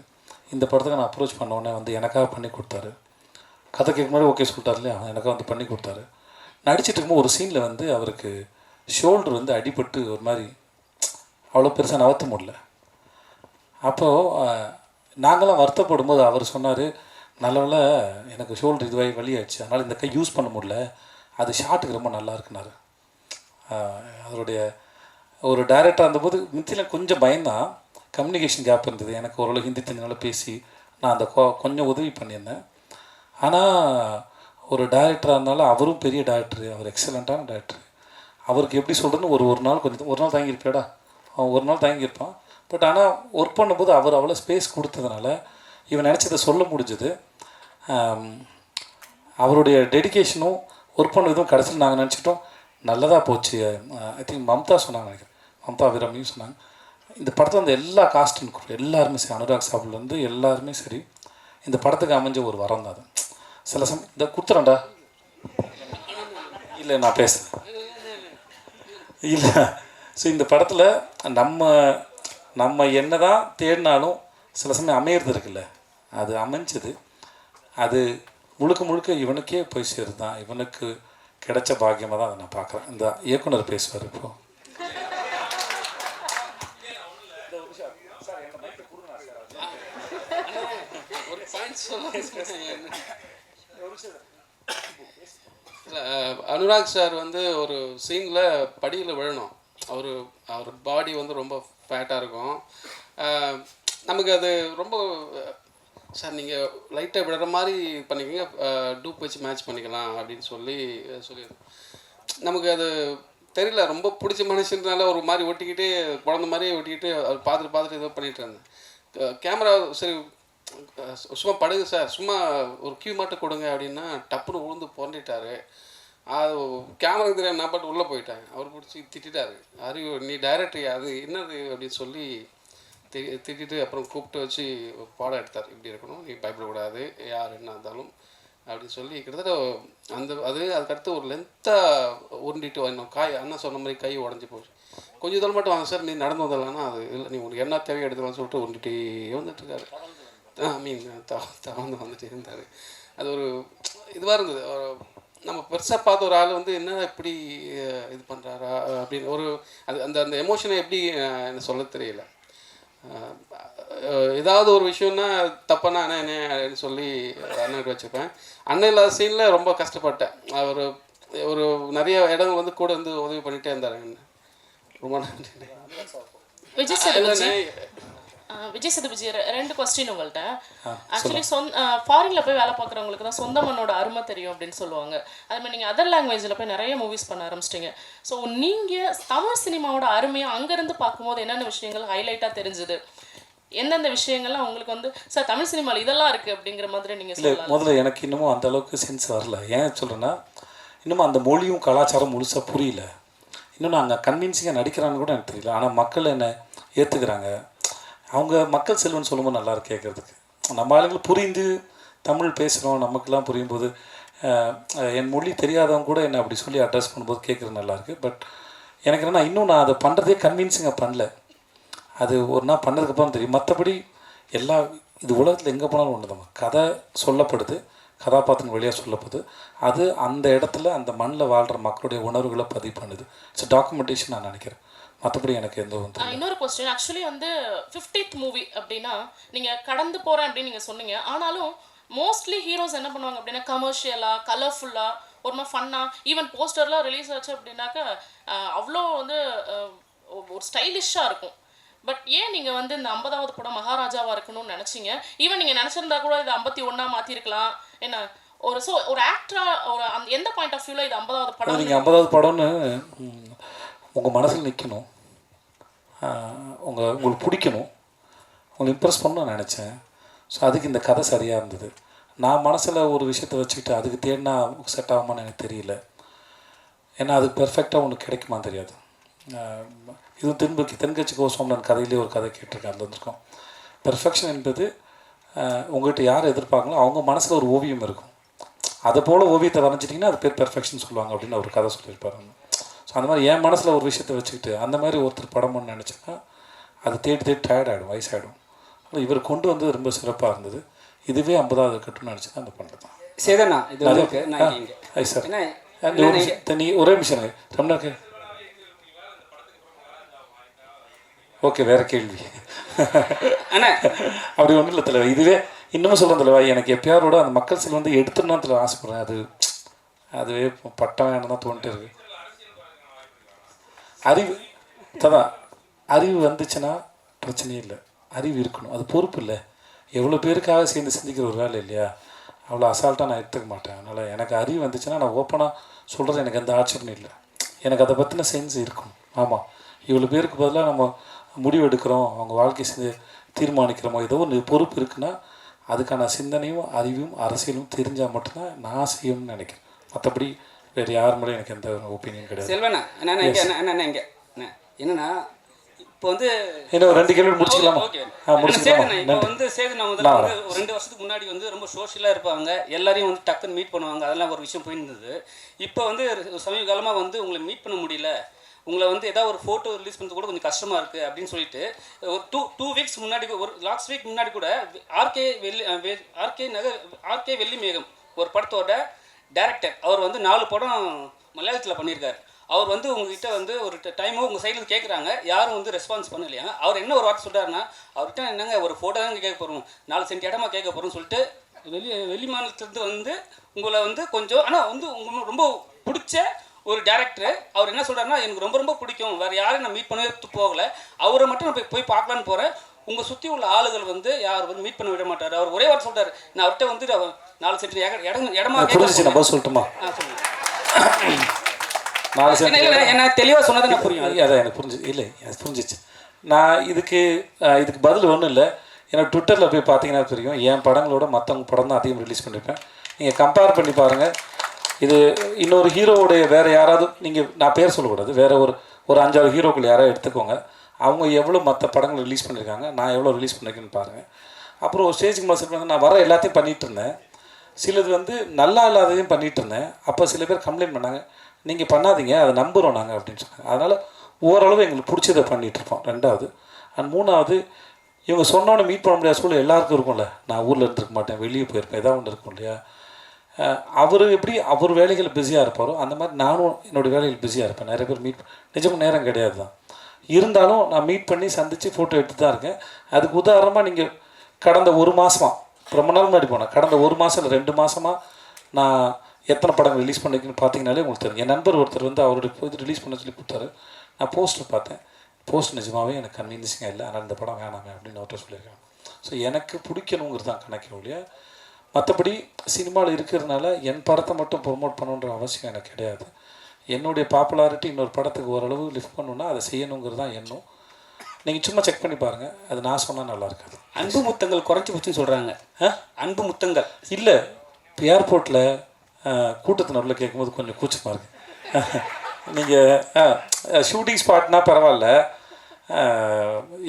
இந்த படத்துக்கு நான் அப்ரோச் பண்ணோடனே எனக்காக பண்ணி கொடுத்தாரு. கதை கேட்க முன்னாடி ஓகே சொல்லிட்டார் இல்லையா, எனக்காக பண்ணி கொடுத்தாரு. நடிச்சிட்டு இருக்கும்போது ஒரு சீனில் அவருக்கு ஷோல்டர் அடிபட்டு ஒரு மாதிரி அவ்வளோ பெருசாக நகர்த்த முடியல. அப்போது நாங்களாம் வருத்தப்படும் போது அவர் சொன்னார், நல்லவேளை எனக்கு ஷோல்டர் இதுவாகி வலியாயிடுச்சு, அதனால் இந்த கை யூஸ் பண்ண முடியல, அது ஷாட்டுக்கு ரொம்ப நல்லா இருக்குனாரு. அதனுடைய ஒரு டைரக்டராக இருந்தபோது மித்தியில் கொஞ்சம் பயந்தான், கம்யூனிகேஷன் கேப் இருந்தது. எனக்கு ஓரளவு ஹிந்தி தெரிஞ்சனால பேசி நான் அந்த கொஞ்சம் உதவி பண்ணியிருந்தேன். ஆனால் ஒரு டைரக்டராக இருந்தாலும் அவரும் பெரிய டைரக்டரு, அவர் எக்ஸலண்ட்டான டைரக்டரு. அவருக்கு எப்படி சொல்கிறதுன்னு ஒரு நாள் ஒரு நாள் தாங்கியிருப்பேடா, அவன் ஒரு நாள் தாங்கியிருப்பான். பட் ஆனால் ஒர்க் பண்ணும்போது அவர் அவ்வளோ ஸ்பேஸ் கொடுத்ததுனால இவன் நினச்சதை சொல்ல முடிஞ்சது. அவருடைய டெடிக்கேஷனும் ஒர்க் பண்ணதும் கடைசியில் நாங்கள் நினச்சிட்டோம் நல்லதாக போச்சு. ஐ திங்க் மம்தா சொன்னாங்க, நினைக்கிறேன் மம்தா விரமியும் சொன்னாங்க. இந்த படத்தில் எல்லா காஸ்டும் எல்லாருமே சரி, அனுராக் சாப்பிட்லேருந்து எல்லாருமே சரி, இந்த படத்துக்கு அமைஞ்ச ஒரு வரம் தான் அது. சில இந்த கொடுத்துறேன்டா இல்லை நான் பேசுகிறேன் இல்லை. ஸோ இந்த படத்தில் நம்ம என்ன தான் தேடினாலும் சில சமயம் அமையிறது இருக்குல்ல, அது அமைஞ்சது. அது முழுக்க இவனுக்கே போய் சேருது தான், இவனுக்கு கிடைச்ச பாக்கியமாக தான் அதை நான் பார்க்குறேன். இந்த இயக்குனர் பேசுவார் இப்போ. அனுராக் சார் ஒரு சீனில் படியில் விழணும். அவர் பாடி ரொம்ப ஃபேட்டாக இருக்கும். நமக்கு அது ரொம்ப சார் நீங்கள் லைட்டாக விடுற மாதிரி பண்ணிக்கோங்க, டூப் வச்சு மேட்ச் பண்ணிக்கலாம் அப்படின்னு சொல்லி நமக்கு அது தெரியல, ரொம்ப பிடிச்ச மனுஷனால ஒரு மாதிரி ஒட்டிக்கிட்டு குழந்த மாதிரியே ஒட்டிக்கிட்டு அவர் பார்த்துட்டு ஏதோ பண்ணிகிட்டு இருந்தேன். கேமரா சரி சும்மா படுங்க சார், சும்மா ஒரு கியூ மட்டும் கொடுங்க அப்படின்னா டப்புன்னு உழுந்து புரண்டிட்டாரு. அது கேமரா தெரியாது, நான் பாட்டு உள்ளே போயிட்டாங்க. அவர் பிடிச்சி திட்டாரு, அறிவு நீ டைரக்டர் அது என்னது அப்படின்னு சொல்லி திட்டிட்டு அப்புறம் கூப்பிட்டு வச்சு பாடம் எடுத்தார். இப்படி இருக்கணும், நீ பயப்படக்கூடாது, யார் என்ன இருந்தாலும் அப்படின்னு சொல்லி கிட்டத்தட்ட அதுக்கடுத்து ஒரு லென்த்தாக உருண்டிட்டு வரணும். அண்ணா சொன்ன மாதிரி கை உடஞ்சி போச்சு. கொஞ்சம் இதில் மட்டும் வாங்க சார், நீ நடந்து வந்தலான்னா அது இல்லை, நீ உங்களுக்கு என்ன தேவையை எடுத்துக்கலாம்னு சொல்லிட்டு உருண்டிட்டே வந்துட்டுருக்காரு. தவந்து வந்துட்டு இருந்தார். அது ஒரு இதுவாக இருந்தது. நம்ம பெருசாக பார்த்த ஒரு ஆள் என்ன எப்படி இது பண்ணுறாரா அப்படின்னு அந்த அந்த எமோஷனை எப்படி என்ன சொல்ல தெரியல. ஏதாவது ஒரு விஷயம்னா தப்பானா என்ன சொல்லி அண்ணன் வச்சுப்பேன். அண்ணன் இல்லாத சீனில் ரொம்ப கஷ்டப்பட்டேன். அவர் நிறைய இடங்கள் கூட உதவி பண்ணிகிட்டே இருந்தார். ரொம்ப நன்றி. விஜய் சேதுபதி 2 கொஸ்டின் உங்கள்கிட்ட. ஆக்சுவலி ஃபாரினில் போய் வேலை பார்க்குறவங்களுக்கு தான் சொந்த மண்ணோட அருமை தெரியும் அப்படின்னு சொல்லுவாங்க. அதுமாதிரி நீங்கள் அதர் லாங்குவேஜில் போய் நிறைய மூவிஸ் பண்ண ஆரம்பிச்சிட்டிங்க. ஸோ நீங்கள் தமிழ் சினிமாவோட அருமையை அங்கேருந்து பார்க்கும்போது என்னென்ன விஷயங்கள் ஹைலைட்டாக தெரிஞ்சுது, எந்தெந்த விஷயங்கள்லாம் உங்களுக்கு சார் தமிழ் சினிமாவில் இதெல்லாம் இருக்குது அப்படிங்கிற மாதிரி நீங்கள் சொல்லலாம்? முதல்ல எனக்கு இன்னமும் அந்த அளவுக்கு சென்ஸ் வரல. ஏன் சொல்கிறேன்னா இன்னமும் அந்த மொழியும் கலாச்சாரம் முழுசாக புரியல. இன்னும் நான் அங்கே கன்வின்சிங்காக நடிக்கிறான்னு கூட எனக்கு தெரியல. ஆனால் மக்கள் என்னை ஏற்றுக்கிறாங்க. அவங்க மக்கள் செல்வன் சொல்லும்போது நல்லாயிருக்கு கேட்குறதுக்கு. நம்ம ஆளுங்களுக்கு புரிந்து தமிழ் பேசுகிறோம், நமக்கெல்லாம் புரியும் போது என் மொழி தெரியாதவங்க கூட என்னை அப்படி சொல்லி அட்ரஸ் பண்ணும்போது கேட்குறது நல்லாயிருக்கு. பட் எனக்கு என்னென்னா இன்னும் நான் அதை பண்ணுறதே கன்வின்சிங்காக பண்ணல. அது ஒரு நாள் பண்ணதுக்கப்புறம் தெரியும். மற்றபடி இது உலகத்தில் எங்கே போனாலும் ஒன்று தான், கதை சொல்லப்படுது, கதாபாத்திரம் வழியாக சொல்லப்படுது. அது அந்த இடத்துல அந்த மண்ணில் வாழ்கிற மக்களுடைய உணர்வுகளை பதிவு பண்ணுது. இட்ஸ் டாக்குமெண்டேஷன் நான் நினைக்கிறேன். மற்றபடி எனக்கு எந்த இன்னொரு கொஸ்டின். ஆக்சுவலி 50th மூவி அப்படின்னா நீங்கள் கடந்து போகிறேன் அப்படின்னு நீங்கள் சொன்னீங்க. ஆனாலும் மோஸ்ட்லி ஹீரோஸ் என்ன பண்ணுவாங்க அப்படின்னா கமர்ஷியலாக, கலர்ஃபுல்லாக, ஒரு மாதிரி ஃபன்னாக, ஈவன் போஸ்டர்லாம் ரிலீஸ் ஆச்சு அப்படின்னாக்கா அவ்வளோ ஒரு ஸ்டைலிஷ்ஷாக இருக்கும். பட் ஏன் நீங்கள் இந்த 50வது படம் மகாராஜாவாக இருக்கணும்னு நினச்சிங்க? ஈவன் நீங்கள் நினச்சிருந்தா கூட இது 51 மாற்றிருக்கலாம். என்ன ஒரு ஆக்டராக எந்த பாயிண்ட் ஆஃப் வியூவில் இது 50வது படம்? நீங்கள் 50வது படம்னு உங்கள் மனசில் நிற்கணும், உங்களுக்கு பிடிக்கணும், உங்களை இம்ப்ரெஸ் பண்ணணும்னு நினச்சேன். ஸோ அதுக்கு இந்த கதை சரியாக இருந்தது. நான் மனசில் ஒரு விஷயத்தை வச்சுக்கிட்டு அதுக்கு தேடினா செட் ஆகுமான்னு எனக்கு தெரியல. ஏன்னா அது பெர்ஃபெக்டாக ஒன்று கிடைக்குமா தெரியாது. இதுவும் தென்கட்சி கோஸ்வாமியின் கதையிலே ஒரு கதை கேட்டிருக்கேன். அதில் வந்திருக்கோம். பெர்ஃபெக்ஷன் என்பது உங்கள்கிட்ட யார் எதிர்பார்க்கணும் அவங்க மனசில் ஒரு ஓவியம் இருக்கும், அதை போல் ஓவியத்தை வரைஞ்சிட்டிங்கன்னா அது பேர் பெர்ஃபெக்ஷன் சொல்லுவாங்க அப்படின்னு ஒரு கதை சொல்லியிருப்பாரு. ஸோ அந்த மாதிரி என் மனசில் ஒரு விஷயத்தை வச்சுக்கிட்டு அந்த மாதிரி ஒருத்தர் படம் பண்ண நினச்சேன்னா அது தேடி டயர்ட் ஆகிடும், வயசாகிடும். இவர் கொண்டு வந்தது ரொம்ப சிறப்பாக இருந்தது. இதுவே 50வது கட்டுன்னு நினச்சி தான் அந்த பண்ணுறது. சேதனா இது வந்து ஐ சார் நீ ஒரே நிமிஷம் ரம்னாக்கு ஓகே வேற கேள்வி. அப்படி ஒன்றும் இல்லை தலைவா. இதுவே இன்னமும் சொல்கிறேன் தலைவா, எனக்கு எப்பயாரோட அந்த மக்கள் செல் வந்து எடுத்துடணும் தலைவா ஆசைப்படுறேன். அதுவே பட்டம் வேணும் தான் தோணிட்டு இருக்கு. அறிவு வந்துச்சுன்னா பிரச்சனையே இல்லை, அறிவு இருக்கணும், அது பொறுப்பு இல்லை. எவ்வளோ பேருக்காக சேர்ந்து சிந்திக்கிற ஒரு வேலை இல்லையா, அவ்வளோ அசால்ட்டாக நான் எடுத்துக்க மாட்டேன். அதனால் எனக்கு அறிவு வந்துச்சுன்னா நான் ஓப்பனாக சொல்கிறது எனக்கு எந்த ஆட்சேபனும் இல்லை. எனக்கு அதை பற்றின சென்ஸ் இருக்கும். ஆமாம், இவ்வளோ பேருக்கு பதிலாக நம்ம முடிவு எடுக்கிறோம், அவங்க வாழ்க்கை தீர்மானிக்கிறோமோ, ஏதோ ஒரு பொறுப்பு இருக்குன்னா அதுக்கான சிந்தனையும் அறிவும் அரசியலும் தெரிஞ்சால் மட்டும்தான் நான் செய்யணும்னு நினைக்கிறேன். மற்றபடி வேறு யார் மேலேயும் எனக்கு எந்த ஒப்பீனியன் கிடையாது. செல்வண்ணா என்னன்னா இப்போ வந்து இன்னும் 2 கேள்வி முடிச்சுக்கலாமா? இப்போ வந்து சேதுனா முதல்ல வந்து 2 வருஷத்துக்கு முன்னாடி வந்து ரொம்ப சோஷியலாக இருப்பாங்க, எல்லாரையும் வந்து டக்குன்னு மீட் பண்ணுவாங்க, அதெல்லாம் ஒரு விஷயம் போயிருந்தது. இப்போ வந்து சமீப காலமாக வந்து உங்களை மீட் பண்ண முடியல, உங்களை வந்து ஏதாவது ஒரு ஃபோட்டோ ரிலீஸ் பண்ணுறது கூட கொஞ்சம் கஷ்டமாக இருக்குது அப்படின்னு சொல்லிட்டு ஒரு டூ வீக்ஸ் முன்னாடி, ஒரு லாஸ்ட் வீக் முன்னாடி கூட ஆர்கே வெள்ளிமேகம் ஒரு படத்தோட டைரக்டர் அவர் வந்து 4 படம் மலையாளத்தில் பண்ணியிருக்காரு. அவர் வந்து உங்ககிட்ட வந்து ஒரு டைமோ உங்கள் சைடில் கேட்குறாங்க, யாரும் வந்து ரெஸ்பான்ஸ் பண்ணலையா. அவர் என்ன ஒரு வார்த்தை சொல்கிறாருன்னா, அவர்கிட்ட என்னங்க ஒரு ஃபோட்டோ தான் கேட்க போகிறோம், 4 சென்ட் இடமா கேட்க போகிறோம்னு சொல்லிட்டு வெளி மாநிலத்துலேருந்து வந்து உங்களை வந்து கொஞ்சம் ஆனால் வந்து உங்களுக்கு ரொம்ப பிடிச்ச ஒரு டேரக்டர். அவர் என்ன சொல்கிறாருன்னா, எனக்கு ரொம்ப பிடிக்கும், வேறு யாரையும் நான் மீட் பண்ணவே போகலை, அவரை மட்டும் நான் போய் பார்க்கலான்னு போகிறேன், உங்கள் சுற்றி உள்ள ஆளுகள் வந்து யார் வந்து மீட் பண்ண விட மாட்டார். அவர் ஒரே வார்த்தை சொல்கிறார், நான் அவர்கிட்ட வந்து 4 சென்ட் இடமா கேட்க சொல்லிட்டுமா என்ன தெளிவாக சொன்னது எனக்கு புரியும். அதான் எனக்கு புரிஞ்சுது. இல்லை எனக்கு புரிஞ்சிச்சு. நான் இதுக்கு பதில் ஒன்றும் இல்லை. ஏன்னா ட்விட்டரில் போய் பார்த்தீங்கன்னா தெரியும், என் படங்களோட மற்றவங்க படம் தான் அதிகம் ரிலீஸ் பண்ணியிருப்பேன். நீங்கள் கம்பேர் பண்ணி பாருங்கள். இது இன்னொரு ஹீரோவுடைய வேறு யாராவது, நீங்கள் நான் பேர் சொல்லக்கூடாது, வேறு ஒரு 5-6 ஹீரோக்கள் யாராவது எடுத்துக்கோங்க, அவங்க எவ்வளோ மற்ற படங்கள் ரிலீஸ் பண்ணியிருக்காங்க, நான் எவ்வளோ ரிலீஸ் பண்ணியிருக்கேன்னு பாருங்கள். அப்புறம் ஒரு ஸ்டேஜுக்கு மேலே சொல்லுவாங்க, நான் வர எல்லாத்தையும் பண்ணிகிட்டு இருந்தேன், சிலது வந்து நல்லா இல்லாததையும் பண்ணிகிட்டு இருந்தேன். அப்போ சில பேர் கம்ப்ளைண்ட் பண்ணாங்க, நீங்கள் பண்ணாதீங்க, அதை நம்புகிறோம் நாங்கள் அப்படின்னு சொன்னாங்க. அதனால் ஓரளவு எங்களுக்கு பிடிச்சதை பண்ணிகிட்ருப்போம். 2வது அண்ட் 3வது, இவங்க சொன்னோன்னே மீட் பண்ண முடியாத சூழல் எல்லாருக்கும் இருக்கும்ல. நான் ஊரில் இருந்திருக்க மாட்டேன், வெளியே போயிருப்பேன், ஏதாவது ஒன்று இருக்கும் இல்லையா. அவர் எப்படி அவர் வேலைகள் பிஸியாக இருப்பாரோ அந்த மாதிரி நானும் என்னோடய வேலைகள் பிஸியாக இருப்பேன். நிறைய பேர் நிஜமும் நேரம் கிடையாது தான், இருந்தாலும் நான் மீட் பண்ணி சந்தித்து ஃபோட்டோ எடுத்து தான் இருக்கேன். அதுக்கு உதாரணமாக நீங்கள் கடந்த 1 மாதமாக, ரொம்ப நாள் முன்னாடி போனேன், கடந்த 1 மாதம் இல்லை 2 மாதமாக நான் எத்தனை படங்கள் ரிலீஸ் பண்ணிருக்கேன்னு பார்த்தீங்கனாலே உங்களுக்கு தெரியும். என் நண்பர் ஒருத்தர் வந்து அவருடைய இது ரிலீஸ் பண்ண சொல்லி கொடுத்தாரு. நான் போஸ்டர் பார்த்தேன், போஸ்ட் நிஜமாகவே எனக்கு கன்வீன்சிங்காக இல்லை, ஆனால் இந்த படம் வேணாமே அப்படின்னு அவர்கிட்ட சொல்லியிருக்காங்க. ஸோ எனக்கு பிடிக்கணுங்கிறது தான் கணக்கு ஒழிய, மற்றபடி சினிமாவில் இருக்கிறதுனால என் படத்தை மட்டும் ப்ரொமோட் பண்ணணுன்ற அவசியம் எனக்கு கிடையாது. என்னுடைய பாப்புலாரிட்டி இன்னொரு படத்துக்கு ஓரளவு லிஃப்ட் பண்ணணுன்னா அதை செய்யணுங்கிறது தான் எண்ணம். நீங்கள் சும்மா செக் பண்ணி பாருங்கள், அது நான் சொன்னால் நல்லா இருக்காது. அன்பு முத்தங்கள் குறைச்சி போச்சுன்னு சொல்கிறாங்க. அன்பு முத்தங்கள் இல்லை, இப்போ ஏர்போர்ட்டில் கூட்டத்தினரில் கேட்கும்போது கொஞ்சம் கூச்சமாக இருக்குது. நீங்கள் ஷூட்டிங் ஸ்பாட்னா பரவாயில்ல,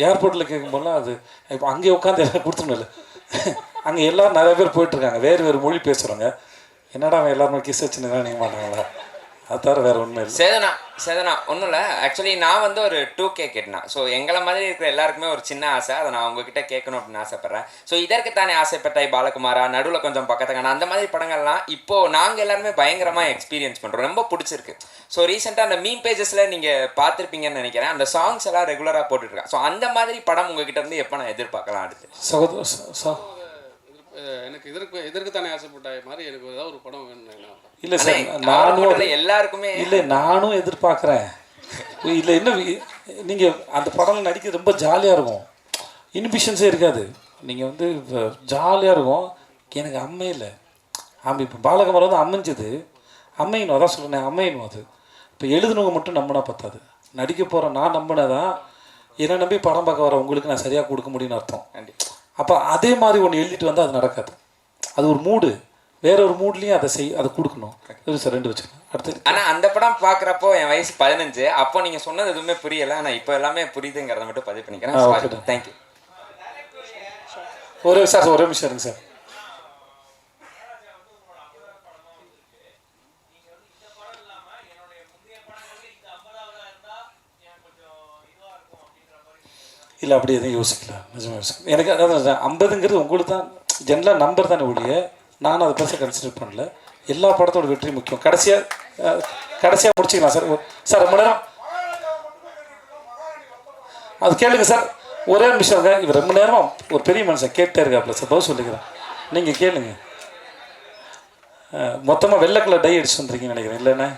ஏர்போர்ட்டில் கேட்கும்போதெல்லாம் அது இப்போ அங்கேயே உட்காந்து எல்லாம் கொடுத்துருமில்ல. அங்கே எல்லோரும் நிறைய பேர் போயிட்டுருக்காங்க, வேறு மொழி பேசுகிறவங்க, என்னடா அவன் எல்லாருமே கிஸ் வச்சுன்னு நீங்கள் மாட்டாங்களா, அது தவிர வேறு ஒன்றும் இல்லை. சேதனா ஒன்றும் இல்லை. ஆக்சுவலி நான் வந்து ஒரு 2K கேட்டேன். ஸோ எங்களை மாதிரி இருக்கிற எல்லாருக்குமே ஒரு சின்ன ஆசை, அதை நான் உங்ககிட்ட கேட்கணும் அப்படின்னு ஆசைப்பட்றேன். ஸோ இதற்குத்தானே ஆசைப்பட்டாய் பாலகுமாரா, நடுவில் கொஞ்சம் பக்கத்துக்கான அந்த மாதிரி படங்கள்லாம் இப்போது நாங்கள் எல்லாருமே பயங்கரமாக எக்ஸ்பீரியன்ஸ் பண்ணுறோம், ரொம்ப பிடிச்சிருக்கு. ஸோ ரீசெண்டாக அந்த மீம் பேஜஸில் நீங்கள் பார்த்துருப்பீங்கன்னு நினைக்கிறேன், அந்த சாங்ஸ் எல்லாம் ரெகுலராக போட்டுட்ருக்கேன். ஸோ அந்த மாதிரி படம் உங்ககிட்ட இருந்து எப்போ நான் எதிர்பார்க்கலாம்? அடுத்து எனக்கு இதற்கு தானே ஆசைப்பட்டாய் மாதிரி எனக்கு ஏதாவது ஒரு படம் வேணும். இல்லை சார், நானும் எல்லாருக்குமே இல்லை, நானும் எதிர்பார்க்குறேன். இல்லை இன்னும் நீங்கள் அந்த படம் நடிக்க ரொம்ப ஜாலியாக இருக்கும், இன்ஹிபிஷன்ஸே இருக்காது, நீங்கள் வந்து ஜாலியாக இருக்கும். எனக்கு அம்மையில் இப்போ பாலகுமாரன் வந்து அமைஞ்சது, அம்மையணும், அதான் சொல்கிறேன், அம்மையணும். அது இப்போ எழுதுனவங்க மட்டும் நம்பினா பத்தாது, நடிக்க போகிற நான் நம்பினதான் என்னை நம்பி படம் பார்க்க வர உங்களுக்கு நான் சரியாக கொடுக்க முடியும்னு அர்த்தம். அப்போ அதே மாதிரி ஒன்று எழுதிட்டு வந்தால் அது நடக்காது. அது ஒரு மூடு, வேற ஒரு மூட்லேயும் அதை கொடுக்கணும். இது சார் 2 வச்சுருக்கேன். அடுத்து ஆனால் அந்த படம் பார்க்குறப்போ என் வயசு 15. அப்போ நீங்கள் சொன்னது எதுவுமே புரியலை. ஆனால் இப்போ எல்லாமே புரியுதுங்கிறத மட்டும் பதிவு பண்ணிக்கிறேன். தேங்க்யூ. ஒரே நிமிஷம் இருங்க சார். இல்லை அப்படி எதுவும் யோசிக்கல, நிஜமாக யோசிக்கல. எனக்கு அதாவது 50ங்கிறது உங்களுக்கு தான் ஜென்ரலாக நம்பர் தானே ஒழிய நானும் அதை பெருசாக கன்சிடர் பண்ணல. எல்லா படத்தோட வெற்றி முக்கியம். கடைசியாக முடிச்சிக்கலாம் சார். சார் ரொம்ப நேரம் அது கேளுங்க சார். ஒரே நிமிஷம். இவர் ரொம்ப நேரமாக ஒரு பெரிய மனுஷன் கேட்டே இருக்காப்புல சார். பதில் சொல்லிக்கிறேன், நீங்கள் கேளுங்க. மொத்தமாக வெள்ளை கலர் டை அடிச்சு வந்துருக்கீங்கன்னு நினைக்கிறேன். இல்லைண்ணே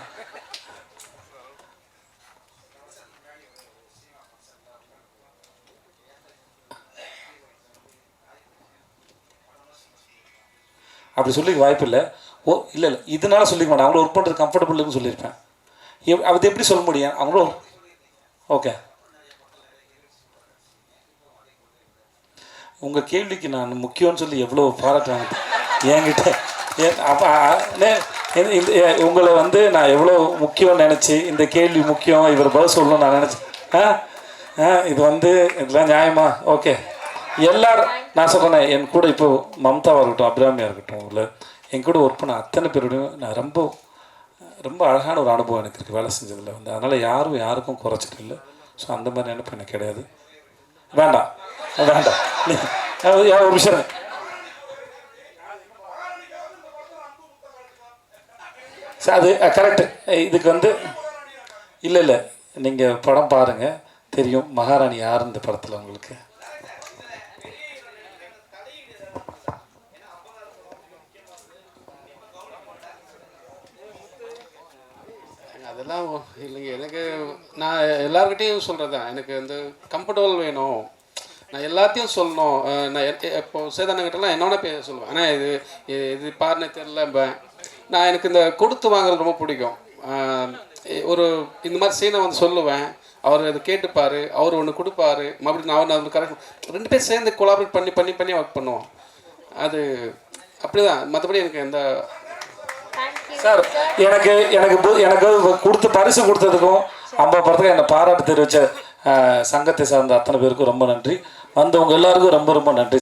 அப்படி சொல்லிக்க வாய்ப்பு இல்லை. இல்லை இதனால சொல்லிக்க மாட்டேன். அவங்கள ஒர்க் பண்ணுறது கம்ஃபர்டபுள்னு சொல்லியிருப்பேன். அது எப்படி சொல்ல முடியும் அவங்களும்? ஓகே, உங்கள் கேள்விக்கு நான் முக்கியம்னு சொல்லி எவ்வளோ பாராட்டுவாங்க என்கிட்ட. உங்களை நான் எவ்வளோ முக்கியம்னு நினச்சி இந்த கேள்வி முக்கியம், இவர் பதில் சொல்லணும்னு நான் நினச்சேன். இது இதெல்லாம் நியாயமா? ஓகே, எல்லாரும் நான் சொல்கிறேன். என் கூட இப்போ மம்தாவாக இருக்கட்டும், அபிராமியாக இருக்கட்டும், இல்லை என் கூட ஒர்க் பண்ண அத்தனை பேரோடையும் நான் ரொம்ப ரொம்ப அழகான ஒரு அனுபவம் எனக்கு இருக்குது வேலை செஞ்சதில் அதனால் யாருக்கும் குறைச்சிட்டு இல்லை. ஸோ அந்த மாதிரி நினைப்பு எனக்கு கிடையாது. வேண்டாம் ஒரு விஷயம் சார், அது கரெக்டு. இதுக்கு இல்லை நீங்கள் படம் பாருங்கள், தெரியும் மகாராணி யார் இந்த படத்தில் உங்களுக்கு. அதெல்லாம் இல்லைங்க. எனக்கு நான் எல்லாருக்கிட்டையும் சொல்கிறது தான், எனக்கு கம்ஃபர்டபுள் வேணும். நான் எல்லாத்தையும் சொல்லணும். நான் இப்போ சேதானங்கிட்டலாம் என்னோட சொல்லுவேன். ஆனால் இது பாருன்னு தெரில. எனக்கு இந்த கொடுத்து வாங்குறது ரொம்ப பிடிக்கும். ஒரு இந்த மாதிரி சீனை சொல்லுவேன், அவர் அதை கேட்டுப்பார், அவர் ஒன்று கொடுப்பாரு, மறுபடியும் நான் கரெக்ட் 2 பேர் சேர்ந்து கொலாபரேட் பண்ணி ஒர்க் பண்ணுவோம். அது அப்படி தான். மற்றபடி எனக்கு எந்த சார் எனக்கு கொடுத்து பரிசு கொடுத்ததுக்கும் 50 படத்துக்கு என்னை பாராட்டு தெரிவித்த சங்கத்தை சார்ந்த அத்தனை பேருக்கும் ரொம்ப நன்றி. வந்தவங்க எல்லாருக்கும் ரொம்ப நன்றி.